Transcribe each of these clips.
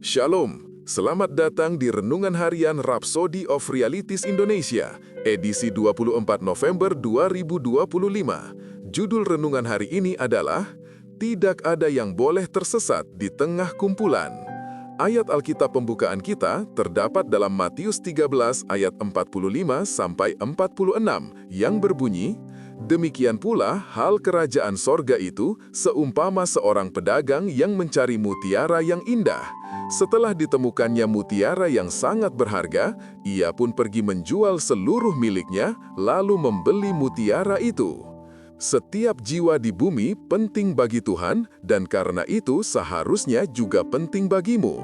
Shalom, selamat datang di Renungan Harian Rhapsody of Realities Indonesia, edisi 24 November 2025. Judul renungan hari ini adalah Tidak ada yang boleh tersesat di tengah kumpulan. Ayat Alkitab pembukaan kita terdapat dalam Matius 13 ayat 45 sampai 46 yang berbunyi, demikian pula hal kerajaan sorga itu seumpama seorang pedagang yang mencari mutiara yang indah. Setelah ditemukannya mutiara yang sangat berharga, ia pun pergi menjual seluruh miliknya lalu membeli mutiara itu. Setiap jiwa di bumi penting bagi Tuhan, dan karena itu seharusnya juga penting bagimu.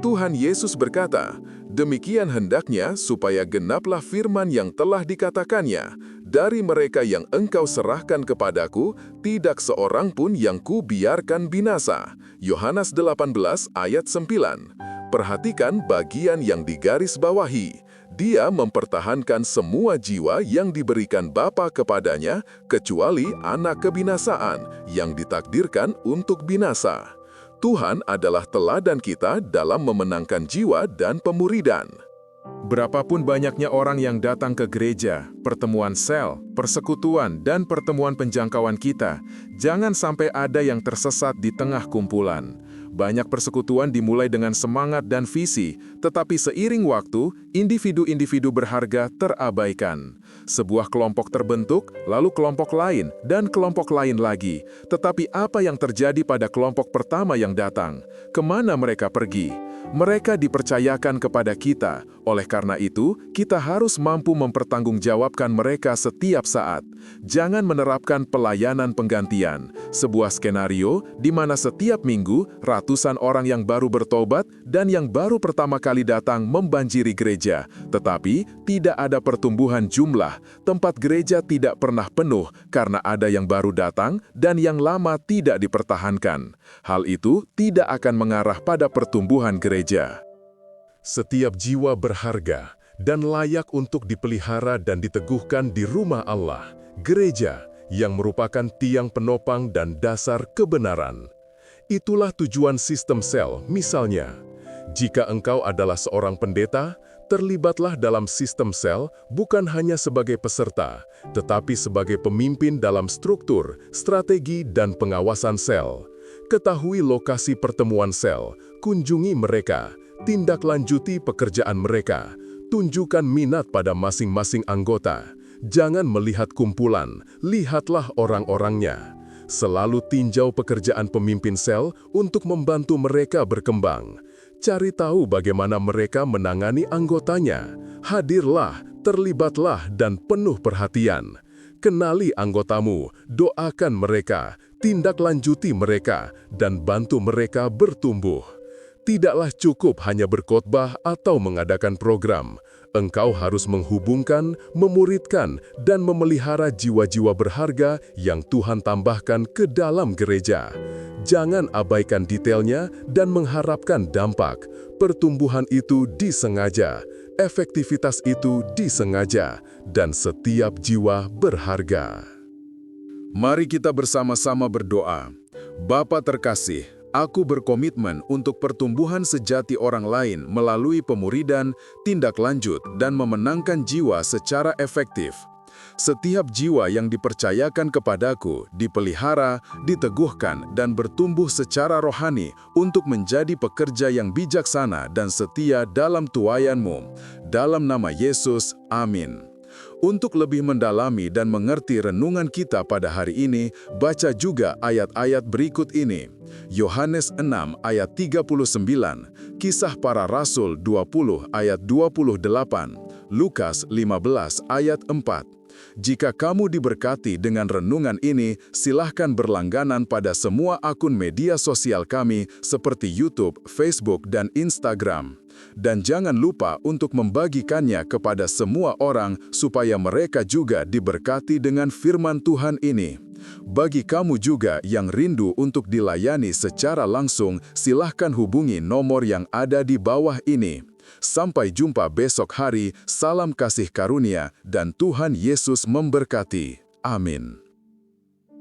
Tuhan Yesus berkata, demikian hendaknya supaya genaplah firman yang telah dikatakannya, dari mereka yang engkau serahkan kepadaku, tidak seorang pun yang kubiarkan binasa. Yohanes 18 ayat 9. Perhatikan bagian yang digaris bawahi. Dia mempertahankan semua jiwa yang diberikan Bapa kepadanya, kecuali anak kebinasaan yang ditakdirkan untuk binasa. Tuhan adalah teladan kita dalam memenangkan jiwa dan pemuridan. Berapapun banyaknya orang yang datang ke gereja, pertemuan sel, persekutuan, dan pertemuan penjangkauan kita, jangan sampai ada yang tersesat di tengah kumpulan. Banyak persekutuan dimulai dengan semangat dan visi, tetapi seiring waktu, individu-individu berharga terabaikan. Sebuah kelompok terbentuk, lalu kelompok lain, dan kelompok lain lagi. Tetapi apa yang terjadi pada kelompok pertama yang datang? Kemana mereka pergi? Mereka dipercayakan kepada kita. Oleh karena itu, kita harus mampu mempertanggungjawabkan mereka setiap saat. Jangan menerapkan pelayanan penggantian, sebuah skenario di mana setiap minggu ratusan orang yang baru bertobat dan yang baru pertama kali datang membanjiri gereja, tetapi tidak ada pertumbuhan jumlah. Tempat gereja tidak pernah penuh karena ada yang baru datang dan yang lama tidak dipertahankan. Hal itu tidak akan mengarah pada pertumbuhan gereja. Setiap jiwa berharga dan layak untuk dipelihara dan diteguhkan di rumah Allah, gereja yang merupakan tiang penopang dan dasar kebenaran. Itulah tujuan sistem sel. Misalnya, jika engkau adalah seorang pendeta, terlibatlah dalam sistem sel bukan hanya sebagai peserta, tetapi sebagai pemimpin dalam struktur, strategi, dan pengawasan sel. Ketahui lokasi pertemuan sel, kunjungi mereka, tindaklanjuti pekerjaan mereka, tunjukkan minat pada masing-masing anggota. Jangan melihat kumpulan, lihatlah orang-orangnya. Selalu tinjau pekerjaan pemimpin sel untuk membantu mereka berkembang. Cari tahu bagaimana mereka menangani anggotanya. Hadirlah, terlibatlah, dan penuh perhatian. Kenali anggotamu, doakan mereka, tindaklanjuti mereka, dan bantu mereka bertumbuh. Tidaklah cukup hanya berkhotbah atau mengadakan program. Engkau harus menghubungkan, memuridkan, dan memelihara jiwa-jiwa berharga yang Tuhan tambahkan ke dalam gereja. Jangan abaikan detailnya dan mengharapkan dampak. Pertumbuhan itu disengaja, efektivitas itu disengaja, dan setiap jiwa berharga. Mari kita bersama-sama berdoa. Bapa terkasih, aku berkomitmen untuk pertumbuhan sejati orang lain melalui pemuridan, tindak lanjut, dan memenangkan jiwa secara efektif. Setiap jiwa yang dipercayakan kepadaku dipelihara, diteguhkan, dan bertumbuh secara rohani untuk menjadi pekerja yang bijaksana dan setia dalam tuayan-Mu. Dalam nama Yesus, amin. Untuk lebih mendalami dan mengerti renungan kita pada hari ini, baca juga ayat-ayat berikut ini. Yohanes 6 ayat 39, Kisah Para Rasul 20 ayat 28, Lukas 15 ayat 4. Jika kamu diberkati dengan renungan ini, silahkan berlangganan pada semua akun media sosial kami seperti YouTube, Facebook, dan Instagram. Dan jangan lupa untuk membagikannya kepada semua orang supaya mereka juga diberkati dengan firman Tuhan ini. Bagi kamu juga yang rindu untuk dilayani secara langsung, silahkan hubungi nomor yang ada di bawah ini. Sampai jumpa besok hari, salam kasih karunia, dan Tuhan Yesus memberkati. Amin.